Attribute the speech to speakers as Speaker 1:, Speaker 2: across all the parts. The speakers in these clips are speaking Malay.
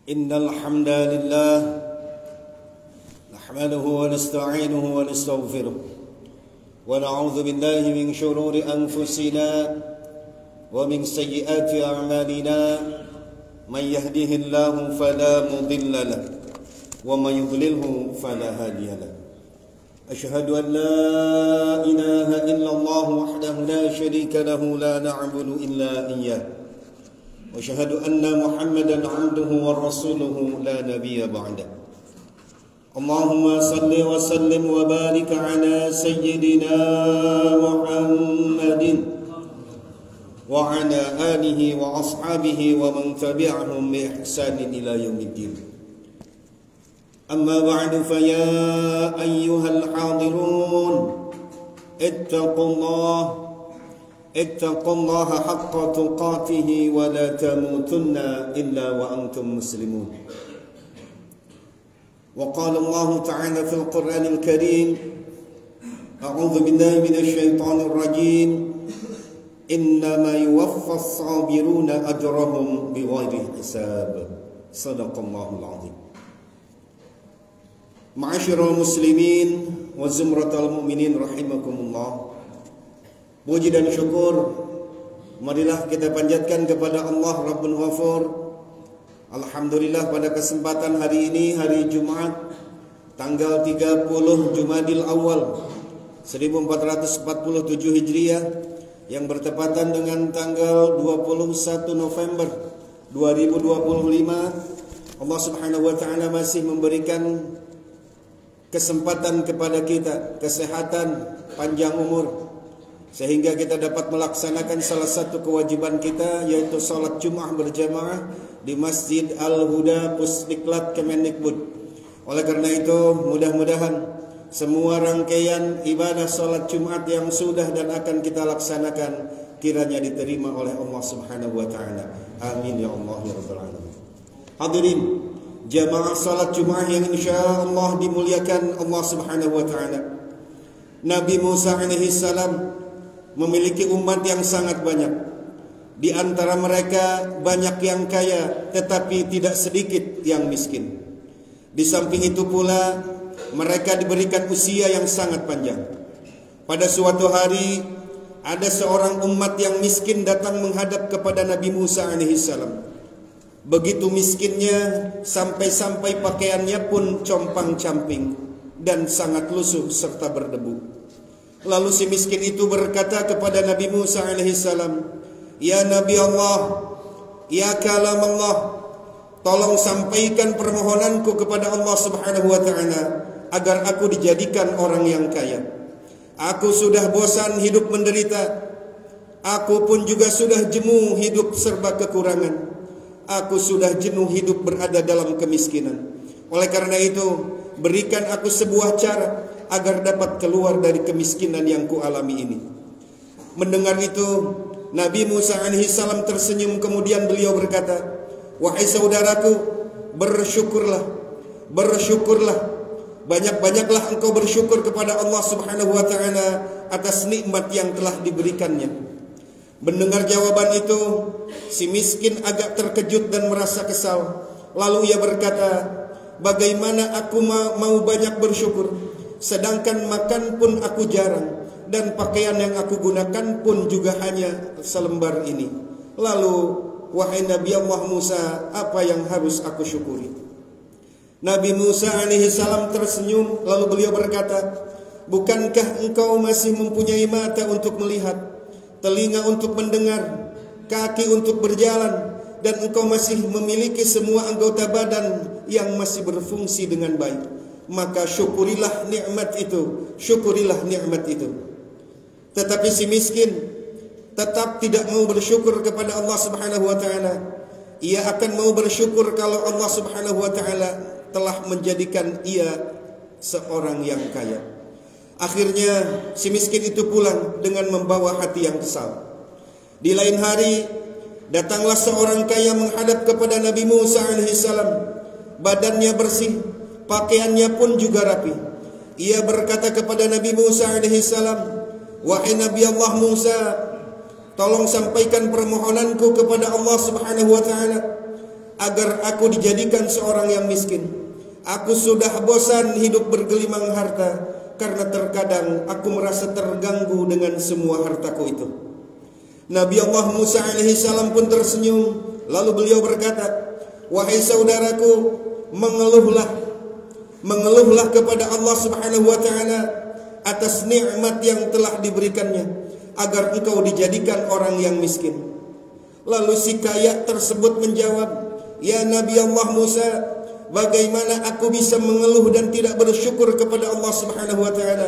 Speaker 1: Innal hamdalillah nahmaduhu wa nasta'inuhu wa nastaghfiruh wa na'udzu billahi min shururi anfusina wa min sayyiati a'malina man yahdihillahu fala mudilla lahu wa man yudlilhu fala hadiya lahu. Ashhadu an la ilaha illallah wahdahu la sharika lahu la na'budu illa iyyah. وأشهد أن محمدا عبده ورسوله لا نبي بعده. اللهم صل وسلم وبارك على سيدنا محمد وعلى آله وأصحابه ومن تبعهم بإحسان إلى يوم الدين. أما بعد فيا أيها الحاضرون اتقوا الله حق تقاته ولا تموتن إلا وأنتم مسلمون. وقال الله تعالى في القرآن الكريم: أعوذ بالله من الشيطان الرجيم إنما يوفى الصابرون أجرهم بغير حساب. صدق الله العظيم. معاشر المسلمين وزمرة المؤمنين رحمكم الله. Puji dan syukur marilah kita panjatkan kepada Allah Rabbul Ghafur. Alhamdulillah pada kesempatan hari ini, hari Jumat tanggal 30 Jumadil Awal 1447 Hijriah yang bertepatan dengan tanggal 21 November 2025, Allah Subhanahu wa taala masih memberikan kesempatan kepada kita, kesehatan, panjang umur, sehingga kita dapat melaksanakan salah satu kewajiban kita, yaitu salat Jumat berjamaah di Masjid Al-Huda Pusdiklat Kemendikbud. Oleh karena itu, mudah-mudahan semua rangkaian ibadah salat Jumat yang sudah dan akan kita laksanakan kiranya diterima oleh Allah Subhanahu wa taala. Amin ya Allah ya rabbal alamin. Hadirin jamaah salat Jumat yang insyaallah dimuliakan Allah Subhanahu wa taala. Nabi Musa alaihi salam memiliki umat yang sangat banyak. Di antara mereka banyak yang kaya, tetapi tidak sedikit yang miskin. Di samping itu pula mereka diberikan usia yang sangat panjang. Pada suatu hari ada seorang umat yang miskin datang menghadap kepada Nabi Musa alaihissalam. Begitu miskinnya sampai-sampai pakaiannya pun compang-camping dan sangat lusuh serta berdebu. Lalu si miskin itu berkata kepada Nabi Musa alaihissalam, "Ya Nabi Allah, ya kalam Allah, tolong sampaikan permohonanku kepada Allah Subhanahu wa taala agar aku dijadikan orang yang kaya. Aku sudah bosan hidup menderita. Aku pun juga sudah jemu hidup serba kekurangan. Aku sudah jenuh hidup berada dalam kemiskinan. Oleh karena itu, berikan aku sebuah cara agar dapat keluar dari kemiskinan yang kualami ini." Mendengar itu, Nabi Musa alaihissalam tersenyum, kemudian beliau berkata, "Wahai saudaraku, bersyukurlah, banyak-banyaklah engkau bersyukur kepada Allah Subhanahu wa taala atas nikmat yang telah diberikannya." Mendengar jawaban itu, si miskin agak terkejut dan merasa kesal. Lalu ia berkata, "Bagaimana aku mau banyak bersyukur, sedangkan makan pun aku jarang, dan pakaian yang aku gunakan pun juga hanya selembar ini. Lalu, wahai Nabi Allah Musa, apa yang harus aku syukuri?" Nabi Musa alaihissalam tersenyum, lalu beliau berkata, "Bukankah engkau masih mempunyai mata untuk melihat, telinga untuk mendengar, kaki untuk berjalan, dan engkau masih memiliki semua anggota badan yang masih berfungsi dengan baik? Maka syukurilah nikmat itu, syukurilah nikmat itu." Tetapi si miskin tetap tidak mau bersyukur kepada Allah Subhanahu wa taala. ia akan mau bersyukur kalau Allah Subhanahu wa taala telah menjadikan ia seorang yang kaya. Akhirnya si miskin itu pulang dengan membawa hati yang kesal. Di lain hari datanglah seorang kaya menghadap kepada Nabi Musa alaihissalam. Badannya bersih, pakaiannya pun juga rapi. Ia berkata kepada Nabi Musa alaihissalam, "Wahai Nabi Allah Musa, tolong sampaikan permohonanku kepada Allah Subhanahu wa taala agar aku dijadikan seorang yang miskin. Aku sudah bosan hidup bergelimang harta karena terkadang aku merasa terganggu dengan semua hartaku itu." Nabi Allah Musa alaihissalam pun tersenyum, lalu beliau berkata, "Wahai saudaraku, mengeluhlah kepada Allah Subhanahu wa taala atas nikmat yang telah diberikannya agar engkau dijadikan orang yang miskin." Lalu si kaya tersebut menjawab, "Ya Nabi Allah Musa, bagaimana aku bisa mengeluh dan tidak bersyukur kepada Allah Subhanahu wa taala,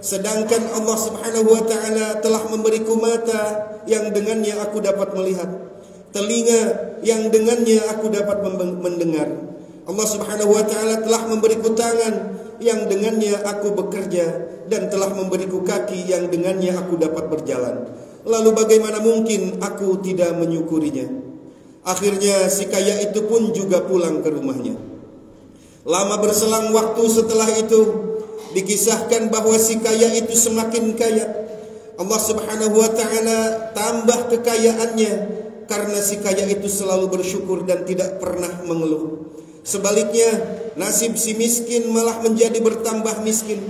Speaker 1: sedangkan Allah Subhanahu wa taala telah memberiku mata yang dengannya aku dapat melihat, telinga yang dengannya aku dapat mendengar. Allah Subhanahu wa taala telah memberiku tangan yang dengannya aku bekerja dan telah memberiku kaki yang dengannya aku dapat berjalan. Lalu bagaimana mungkin aku tidak menyukurinya?" Akhirnya si kaya itu pun juga pulang ke rumahnya. Lama berselang waktu setelah itu, dikisahkan bahwa si kaya itu semakin kaya. Allah Subhanahu wa taala tambah kekayaannya karena si kaya itu selalu bersyukur dan tidak pernah mengeluh. Sebaliknya, nasib si miskin malah menjadi bertambah miskin.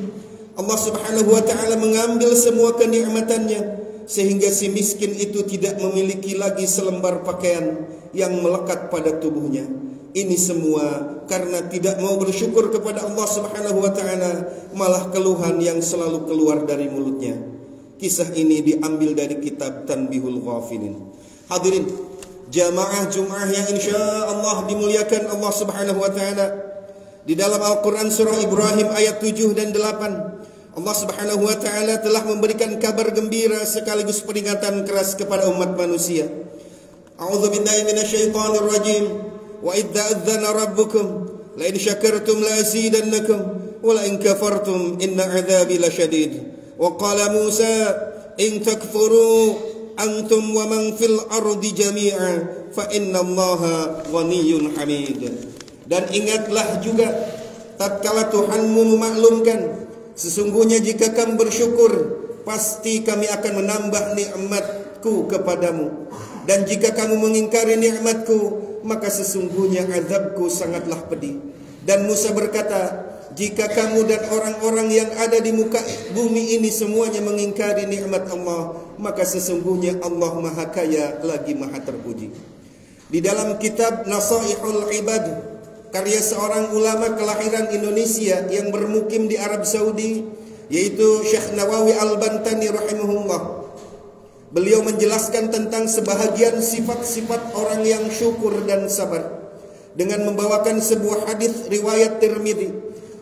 Speaker 1: Allah Subhanahu wa taala mengambil semua kenikmatannya sehingga si miskin itu tidak memiliki lagi selembar pakaian yang melekat pada tubuhnya. Ini semua karena tidak mau bersyukur kepada Allah Subhanahu wa taala, malah keluhan yang selalu keluar dari mulutnya. Kisah ini diambil dari kitab Tanbihul Ghafilin. Hadirin jamaah Jumat yang insyaallah dimuliakan Allah Subhanahu wa taala. Di dalam Al-Qur'an surah Ibrahim ayat 7 dan 8, Allah Subhanahu wa taala telah memberikan kabar gembira sekaligus peringatan keras kepada umat manusia. A'udzubillahi minasyaitonir rajim. Wa idza adzana rabbukum la in syakartum la azidannakum wa la in kafartum inna 'adzabi lasyadid. Wa qala Musa in takfuru antum wa man fil ardi jami'a fa innallaha ghaniyyun hamid. Dan ingatlah juga tatkala Tuhanmu memaklumkan, sesungguhnya jika kamu bersyukur pasti kami akan menambah nikmatku kepadamu, dan jika kamu mengingkari nikmatku maka sesungguhnya azabku sangatlah pedih. Dan Musa berkata, jika kamu dan orang-orang yang ada di muka bumi ini semuanya mengingkari nikmat Allah, maka sesungguhnya Allah Maha Kaya lagi Maha Terpuji. Di dalam kitab Nasaihul Ibad, karya seorang ulama kelahiran Indonesia yang bermukim di Arab Saudi, yaitu Syekh Nawawi Al-Bantani rahimahullah, beliau menjelaskan tentang sebahagian sifat-sifat orang yang syukur dan sabar dengan membawakan sebuah hadis riwayat Tirmidzi.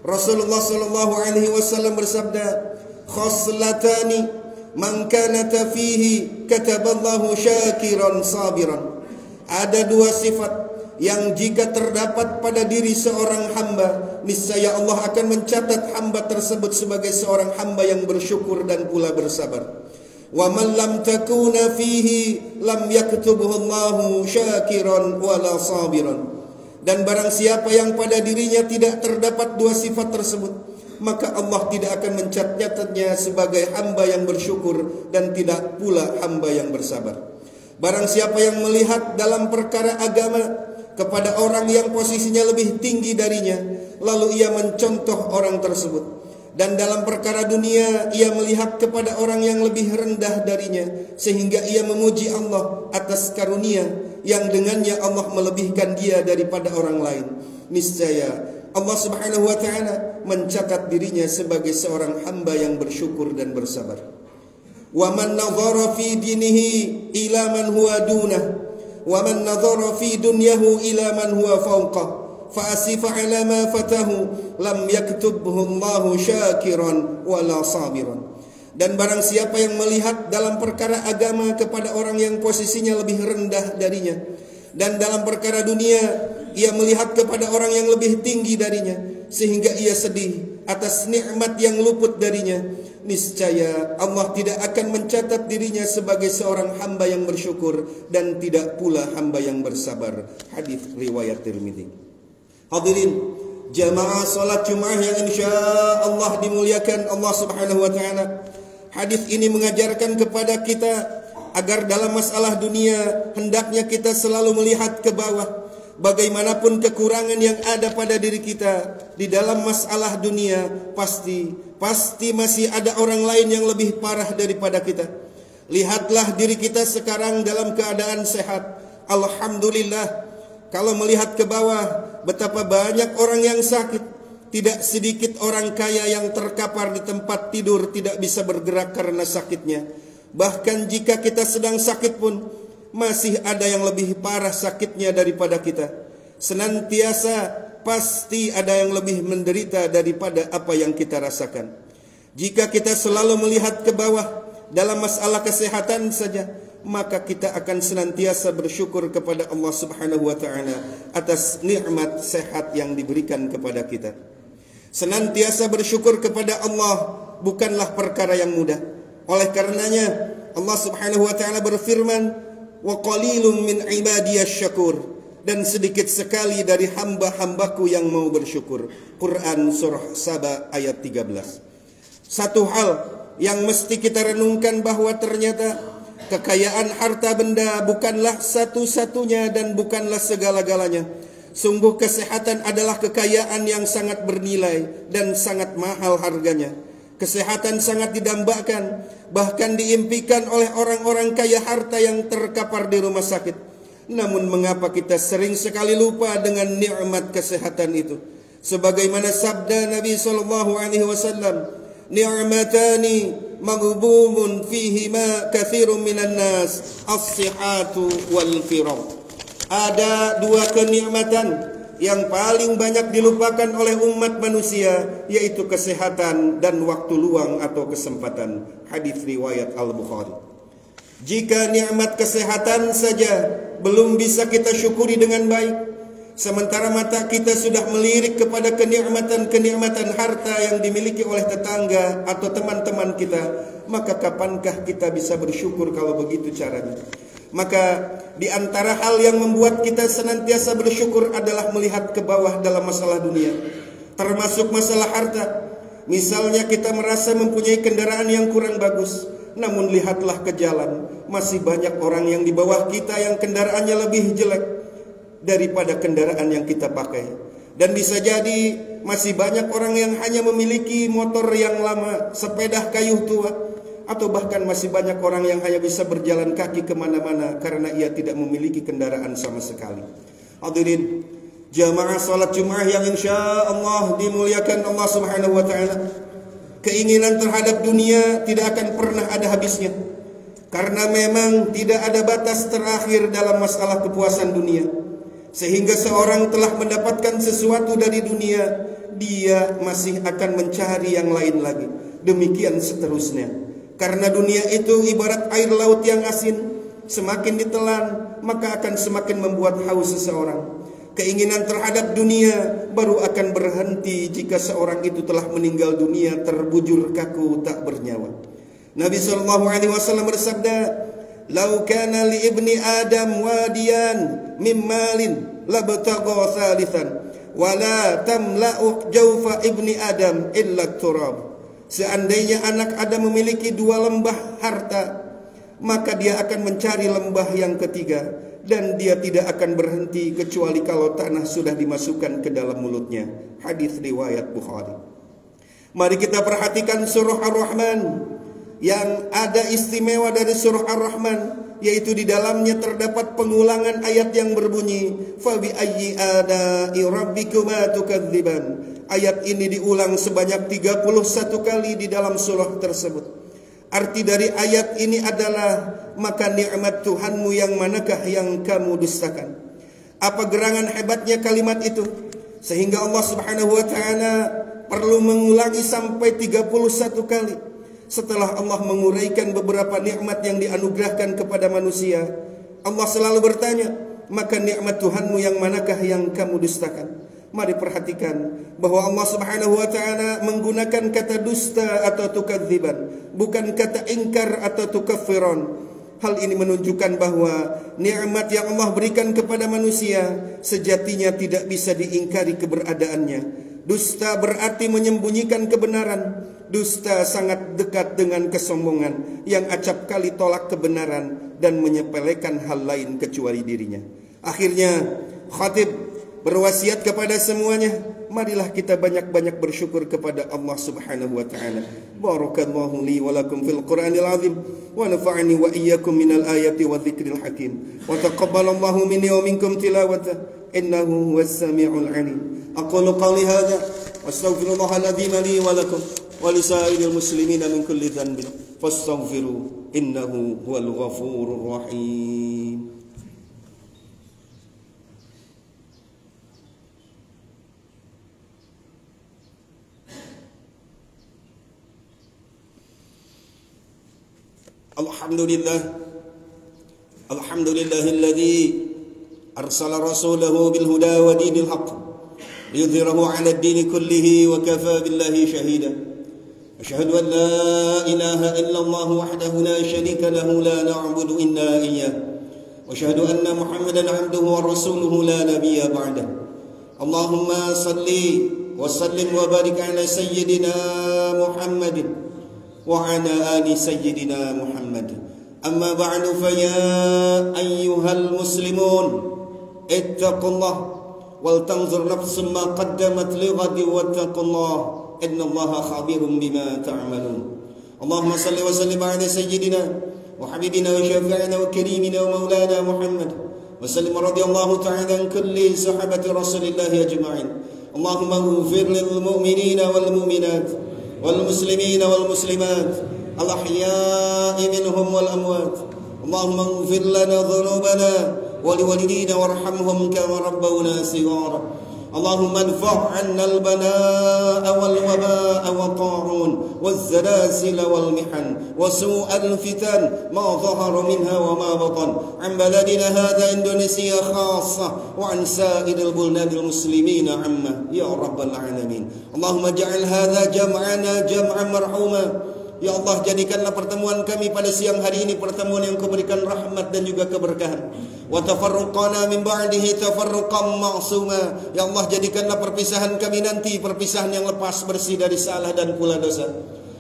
Speaker 1: Rasulullah sallallahu alaihi wasallam bersabda, "Khoslatani man kanata fihi kataballahu syakiran sabiran." Ada dua sifat yang jika terdapat pada diri seorang hamba, niscaya Allah akan mencatat hamba tersebut sebagai seorang hamba yang bersyukur dan pula bersabar. Wa man lam takuna fihi lam yaktubhu Allahu syakiran wala sabiran. Dan barang siapa yang pada dirinya tidak terdapat dua sifat tersebut, maka Allah tidak akan mencatatnya sebagai hamba yang bersyukur dan tidak pula hamba yang bersabar. Barang siapa yang melihat dalam perkara agama kepada orang yang posisinya lebih tinggi darinya, lalu ia mencontoh orang tersebut, dan dalam perkara dunia ia melihat kepada orang yang lebih rendah darinya, sehingga ia memuji Allah atas karunia yang dengannya Allah melebihkan dia daripada orang lain, niscaya Allah Subhanahu wa taala mencatat dirinya sebagai seorang hamba yang bersyukur dan bersabar. Wa man nadhara fi dinihi ila man huwa dunah, wa man nadhara fi dunyahu ila man huwa fawqah, fa asifa ala ma fatahu lam yaktubhu Allahu syakiran wala sabiran. Dan barang siapa yang melihat dalam perkara agama kepada orang yang posisinya lebih rendah darinya, Dan dalam perkara dunia, ia melihat kepada orang yang lebih tinggi darinya, sehingga ia sedih atas nikmat yang luput darinya. Niscaya Allah tidak akan mencatat dirinya sebagai seorang hamba yang bersyukur, dan tidak pula hamba yang bersabar. Hadis riwayat Tirmidzi. Hadirin jamaah salat Jumat yang insya-Allah dimuliakan Allah Subhanahu wa taala. Hadis ini mengajarkan kepada kita agar dalam masalah dunia hendaknya kita selalu melihat ke bawah. Bagaimanapun kekurangan yang ada pada diri kita di dalam masalah dunia, pasti masih ada orang lain yang lebih parah daripada kita. Lihatlah diri kita sekarang dalam keadaan sehat, alhamdulillah. Kalau melihat ke bawah, betapa banyak orang yang sakit. Tidak sedikit orang kaya yang terkapar di tempat tidur, tidak bisa bergerak karena sakitnya. Bahkan jika kita sedang sakit pun, masih ada yang lebih parah sakitnya daripada kita. Senantiasa pasti ada yang lebih menderita daripada apa yang kita rasakan. Jika kita selalu melihat ke bawah dalam masalah kesehatan saja, maka kita akan senantiasa bersyukur kepada Allah Subhanahu wa taala atas nikmat sehat yang diberikan kepada kita. Senantiasa bersyukur kepada Allah bukanlah perkara yang mudah. Oleh karenanya Allah Subhanahu wa taala berfirman, "Wa qalilum min ibadiyasy syakur." Dan sedikit sekali dari hamba-hambaku yang mau bersyukur. Quran surah Saba ayat 13. Satu hal yang mesti kita renungkan bahwa ternyata kekayaan harta benda bukanlah satu-satunya dan bukanlah segala-galanya. Sungguh kesehatan adalah kekayaan yang sangat bernilai dan sangat mahal harganya. Kesehatan sangat didambakan, bahkan diimpikan oleh orang-orang kaya harta yang terkapar di rumah sakit. Namun mengapa kita sering sekali lupa dengan nikmat kesehatan itu? Sebagaimana sabda Nabi SAW, "Ni'matani maghbumun fihima katsirun minan nas, as-sihhatu wal firaq." Ada dua kenikmatan yang paling banyak dilupakan oleh umat manusia, yaitu kesehatan dan waktu luang atau kesempatan. Hadis riwayat Al-Bukhari. Jika nikmat kesehatan saja belum bisa kita syukuri dengan baik, sementara mata kita sudah melirik kepada kenikmatan-kenikmatan harta yang dimiliki oleh tetangga atau teman-teman kita, maka kapankah kita bisa bersyukur kalau begitu caranya? Maka di antara hal yang membuat kita senantiasa bersyukur adalah melihat ke bawah dalam masalah dunia, termasuk masalah harta. Misalnya kita merasa mempunyai kendaraan yang kurang bagus, namun lihatlah ke jalan, masih banyak orang yang di bawah kita yang kendaraannya lebih jelek daripada kendaraan yang kita pakai. Dan bisa jadi masih banyak orang yang hanya memiliki motor yang lama, sepeda kayu tua, atau bahkan masih banyak orang yang hanya bisa berjalan kaki kemana-mana karena ia tidak memiliki kendaraan sama sekali. Hadirin jamaah salat Jumat yang insya Allah dimuliakan Allah Subhanahu wa taala. Keinginan terhadap dunia tidak akan pernah ada habisnya, karena memang tidak ada batas terakhir dalam masalah kepuasan dunia. Sehingga seorang telah mendapatkan sesuatu dari dunia, dia masih akan mencari yang lain lagi. Demikian seterusnya. Karena dunia itu ibarat air laut yang asin, semakin ditelan maka akan semakin membuat haus seseorang. Keinginan terhadap dunia baru akan berhenti jika seorang itu telah meninggal dunia terbujur kaku tak bernyawa. Nabi SAW bersabda, "Lau kana li ibni Adam wadiyan min malin labtagha thalithan, wala tamla'u jawfa ibni Adam illa turab." Seandainya anak Adam memiliki dua lembah harta, maka dia akan mencari lembah yang ketiga, dan dia tidak akan berhenti kecuali kalau tanah sudah dimasukkan ke dalam mulutnya. Hadis riwayat Bukhari. Mari kita perhatikan surah Ar-Rahman. Yang ada istimewa dari surah Ar-Rahman, yaitu di dalamnya terdapat pengulangan ayat yang berbunyi, "Fa bi ayyi ala'i rabbikuma tukadziban." Ayat ini diulang sebanyak 31 kali di dalam surah tersebut. Arti dari ayat ini adalah, maka nikmat Tuhanmu yang manakah yang kamu dustakan? Apa gerangan hebatnya kalimat itu sehingga Allah Subhanahu wa taala perlu mengulangi sampai 31 kali. Setelah Allah menguraikan beberapa nikmat yang dianugerahkan kepada manusia, Allah selalu bertanya, maka nikmat Tuhanmu yang manakah yang kamu dustakan? Mari perhatikan bahwa Allah Subhanahu wa taala menggunakan kata dusta atau tukadziban, bukan kata ingkar atau tukaffiran. Hal ini menunjukkan bahwa nikmat yang Allah berikan kepada manusia sejatinya tidak bisa diingkari keberadaannya. Dusta berarti menyembunyikan kebenaran. Dusta sangat dekat dengan kesombongan yang acap kali tolak kebenaran dan menyepelekan hal lain kecuali dirinya. Akhirnya khatib berwasiat kepada semuanya, marilah kita banyak-banyak bersyukur kepada Allah Subhanahu wa taala. Barakallahu li wa lakum fil Qur'anil azim wa nafa'ani wa iyyakum minal ayati wa dzikril hakim. Wa taqabbalallahu minni wa minkum tilawata innahu huwas samiul alim. Aqulu qawli hadza wa astaghfirullahal adzim li wa lakum wa lisairil muslimina min kulli dhanbin fastaghfiru innahu huwal ghafurur rahim. Alhamdulillahilladzi arsala rasulahu bil huda wa dinil haqq liyudhhirahu 'ala ad-din kullihi wa kafa billahi shahida. Asyhadu an la ilaha illallah wahdahu la syarika lahu la na'budu illa iyyah. Wa asyhadu anna Muhammadan 'abduhu wa rasuluhu la nabiyya ba'dah. Allahumma salli wa sallim wa barik 'ala sayyidina Muhammadin وعلى آل سيدنا محمد أما بعد فيا أيها المسلمون اتقوا الله ولتنظر نفس ما قدمت لغد واتقوا الله إن الله خبير بما تعملون اللهم صل وسلم على سيدنا وحبيبنا وشفيعنا وكريمنا ومولانا محمد وسلم رضي الله تعالى عن كل صحابة رسول الله أجمعين اللهم اغفر للمؤمنين والمؤمنات والمسلمين والمسلمات الأحياء منهم والأموات اللهم اغفر لنا ذنوبنا ولوالدينا وارحمهم كما ربونا صغارا اللهم ادفع عنا البلاء والوباء والطاعون والزلازل والمحن وسوء الفتن ما ظهر منها وما بطن عن بلدنا هذا إندونيسيا خاصة وعن سائر البلدان المسلمين عامة يا رب العالمين اللهم اجعل هذا جمعنا جمعا مرحوما. Ya Allah, jadikanlah pertemuan kami pada siang hari ini pertemuan yang Kau berikan rahmat dan juga keberkahan. Wa tafarruqana min ba'dihi tafarruqan ma'suma. Ya Allah, jadikanlah perpisahan kami nanti perpisahan yang lepas bersih dari salah dan pula dosa.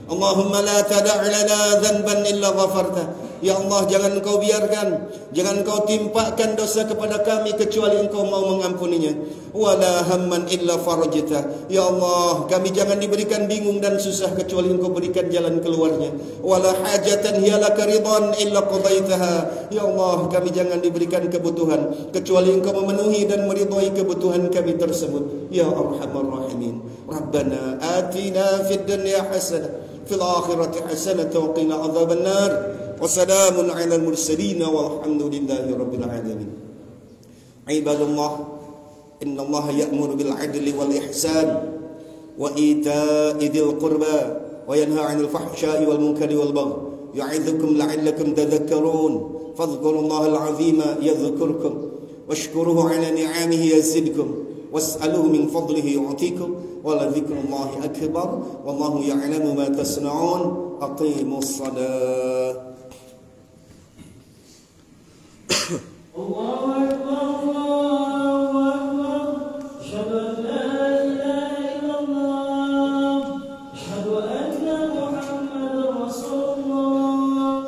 Speaker 1: Allahumma la tada' lana dhanban illa ghafarta. Ya Allah, jangan Kau biarkan, jangan Kau timpakan dosa kepada kami kecuali Engkau mau mengampuninya. Wala hamman illa farajta. Ya Allah, kami jangan diberikan bingung dan susah kecuali Engkau berikan jalan keluarnya. Wala hajatan hiya laka ridhan illa qadaitaha. Ya Allah, kami jangan diberikan kebutuhan kecuali Engkau memenuhi dan meridhai kebutuhan kami tersebut. Ya Arhamar Rahimin. Rabbana atina fid dunya hasanah fil akhirati hasanah wa qina adzaban nar. Wassalamun ala al-mursalin walhamdulillahi rabbil alamin. Ibadallah, innallaha ya'muru bil 'adli wal ihsan wa ita'i dzil qurba wa yanha 'anil fahsya'i wal munkari wal baghi ya'idzukum la'allakum tadhakkarun. Fadhkurullaha al-'azima yadhkurkum washkuruhu 'ala ni'amihi yazidkum was'aluhu min fadlihi yu'tikum wa la dzikrullahi akbar wallahu ya'lamu ma tasna'un. Aqimus shalah.
Speaker 2: Allahu Akbar, Allahu Akbar. Asyhadu an la ilaha illallah. Asyhadu anna Muhammadar Rasulullah.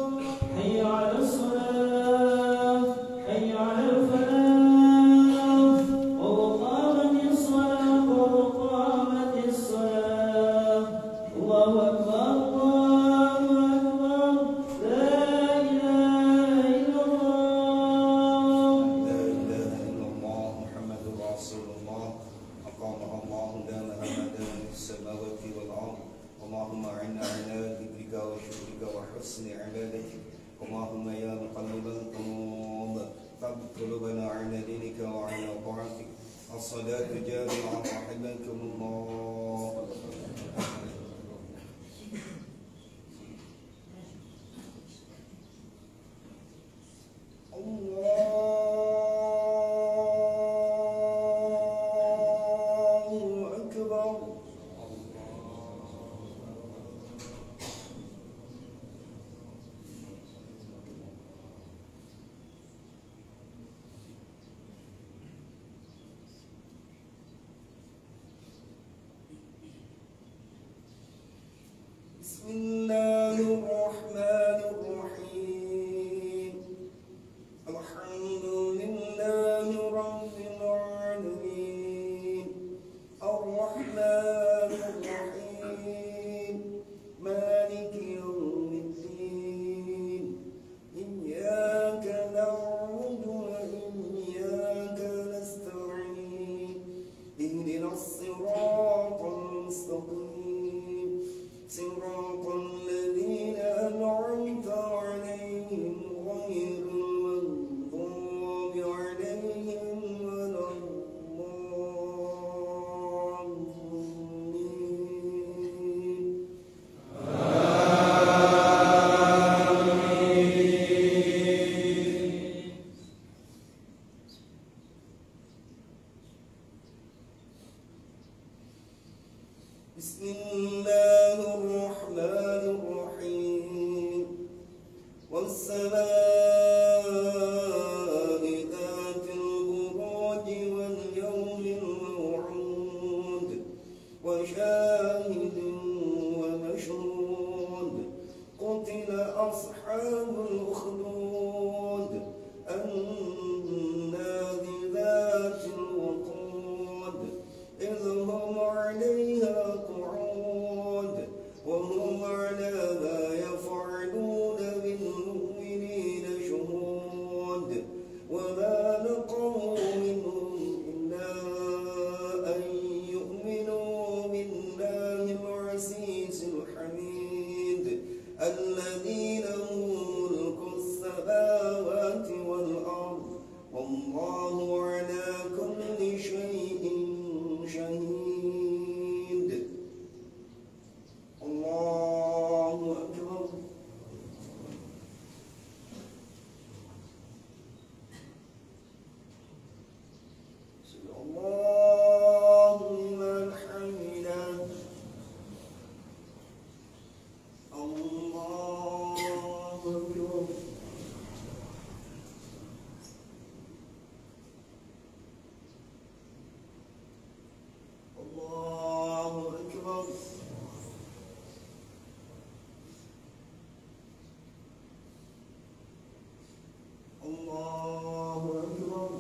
Speaker 2: Hayya 'alas shalah, hayya 'alal falah. Qad qamatis shalah, qad qamatis shalah. Allahu Akbar, Allahu Akbar. La ilaha illallah.
Speaker 1: اللهم أعنا على ذكرك وشكرك وحسن عبادتك. اللهم يا مقلب القلوب ثبت قلوبنا على دينك وعلى طاعتك. الصلاة جامعة رحمكم الله. الله بسم الله الرحمن الرحيم الحمد لله رب العالمين الرحمن الرحيم مالك يوم الدين إياك نعبد وإياك نستعين اهدنا الصراط المستقيم صراط الذين أنعمت عليهم غير المغضوب عليهم ولا الضالين. بسم الله الرحمن الرحيم والسماء ذات البروج واليوم الموعود وشاهد ومشهود قتل أصحاب الأخدود النار ذات الوقود إذ هم عليها قعود وهم على ما يفعلون بالمؤمنين شهود وما نقموا منهم إلا أن يؤمنوا بالله العزيز الحميد الذي له ملك السماوات والأرض والله على كل شيء شهيد. الله أكبر. سمع الله لمن حمده. الله أكبر. الله أكبر. الله أكبر.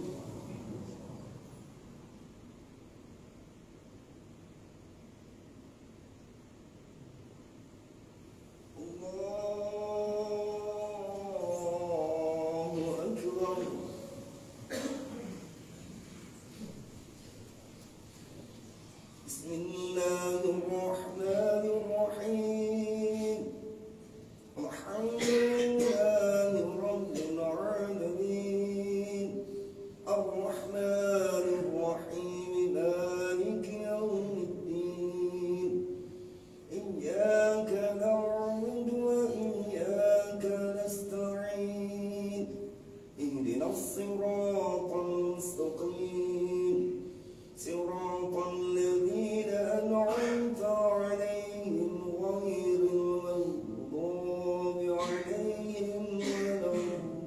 Speaker 1: الله أكبر. بسم الله الرحمن الرحيم الحمد لله رب العالمين الرحمن الرحيم مالك يوم الدين إياك نعبد وإياك نستعين اهدنا الصراط المستقيم صراط الذين أنعمت عليهم غير المغضوب عليهم ولا الضالين.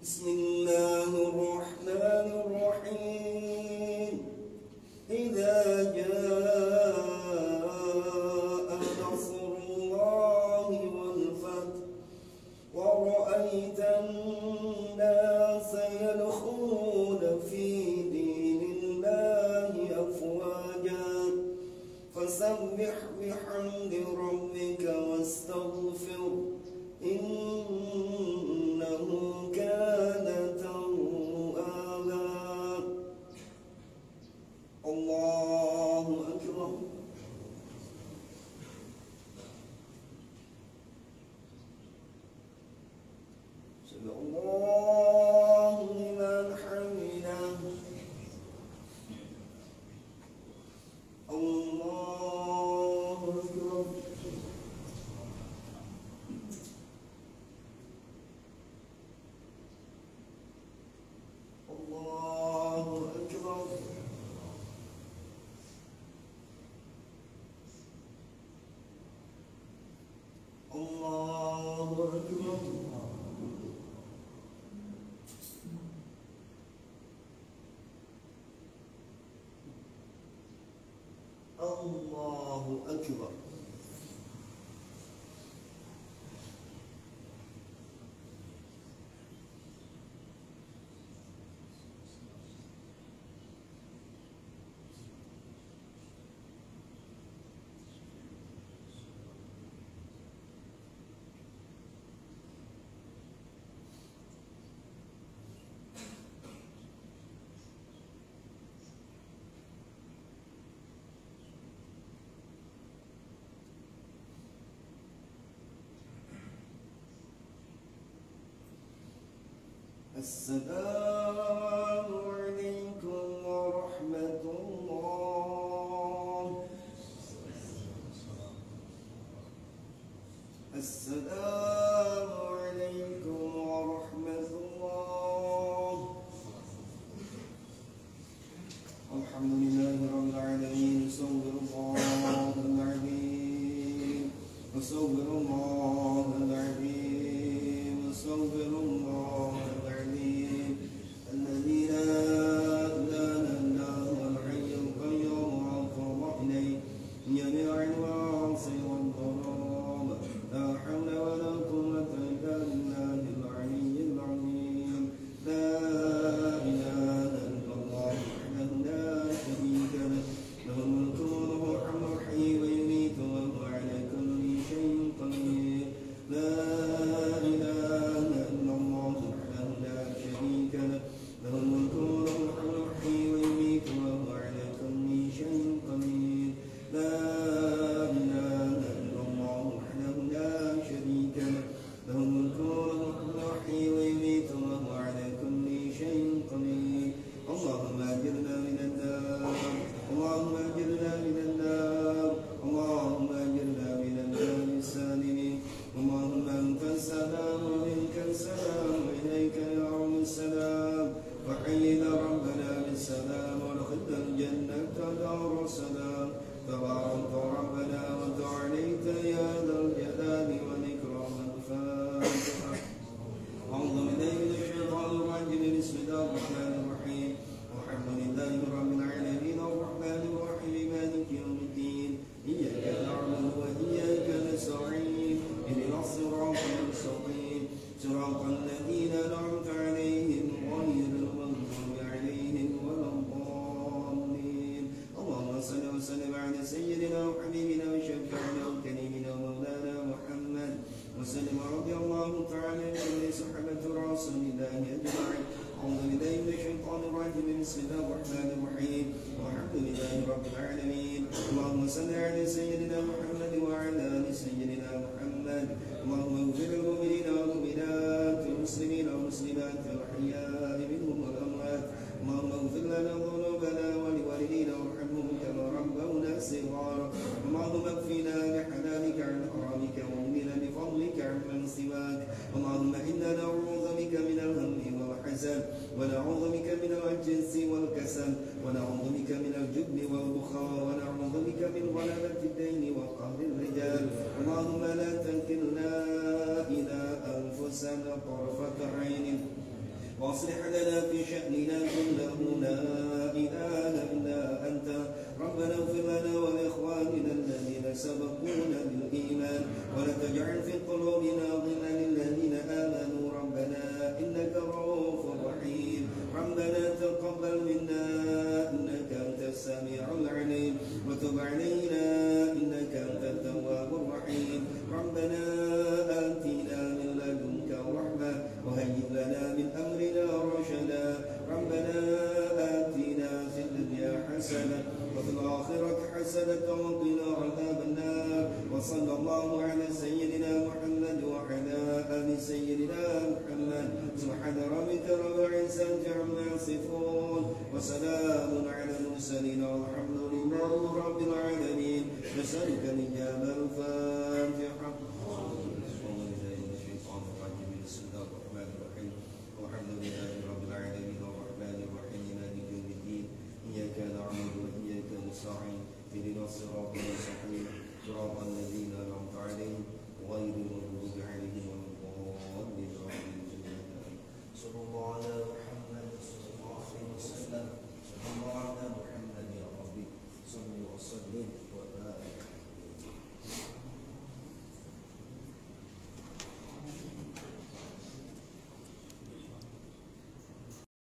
Speaker 1: بسم الله الرحمن الرحيم إذا جاء نصر الله والفتح ورأيت الناس يدخلون في دين الله أفواجا فسبح بحمد ربك واستغفر إنه كان توابا. Allahu Akbar. Assalamu alaikum warahmatullah. Assalamu alaikum warahmatullah. Alhamdulillahirabbil alamin. Subhanallahul azim. Subhanallahul azim. Subhanallah. ونعوذ بك من العجز والكسل ونعوذ بك من الجبن والبخل ونعوذ بك من غلبة الدين وقهر الرجال اللهم لا تكلنا إلى أنفسنا طرفة عين واصلح لنا في شأننا كله لا إله إلا أنت ربنا اغفر لنا ولإخواننا الذين سبقونا بالإيمان ولا تجعل في قلوبنا غلا للذين آمنوا ربنا إنك رؤوف رحيم ربنا تقبل منا إنك أنت السميع العليم وتب علينا إنك أنت التواب الرحيم ربنا آتنا من لدنك رحمة وهيئ لنا من أمرنا رشدا ربنا آتنا في الدنيا حسنة وفي الآخرة حسنة وقنا عذاب النار وصلى الله على سيدنا محمد وعلى آل سيدنا محمد سبحان ربك رب العزة عما يصفون وسلام على المرسلين والحمد لله رب العالمين نسألك الإجابة الفاتحة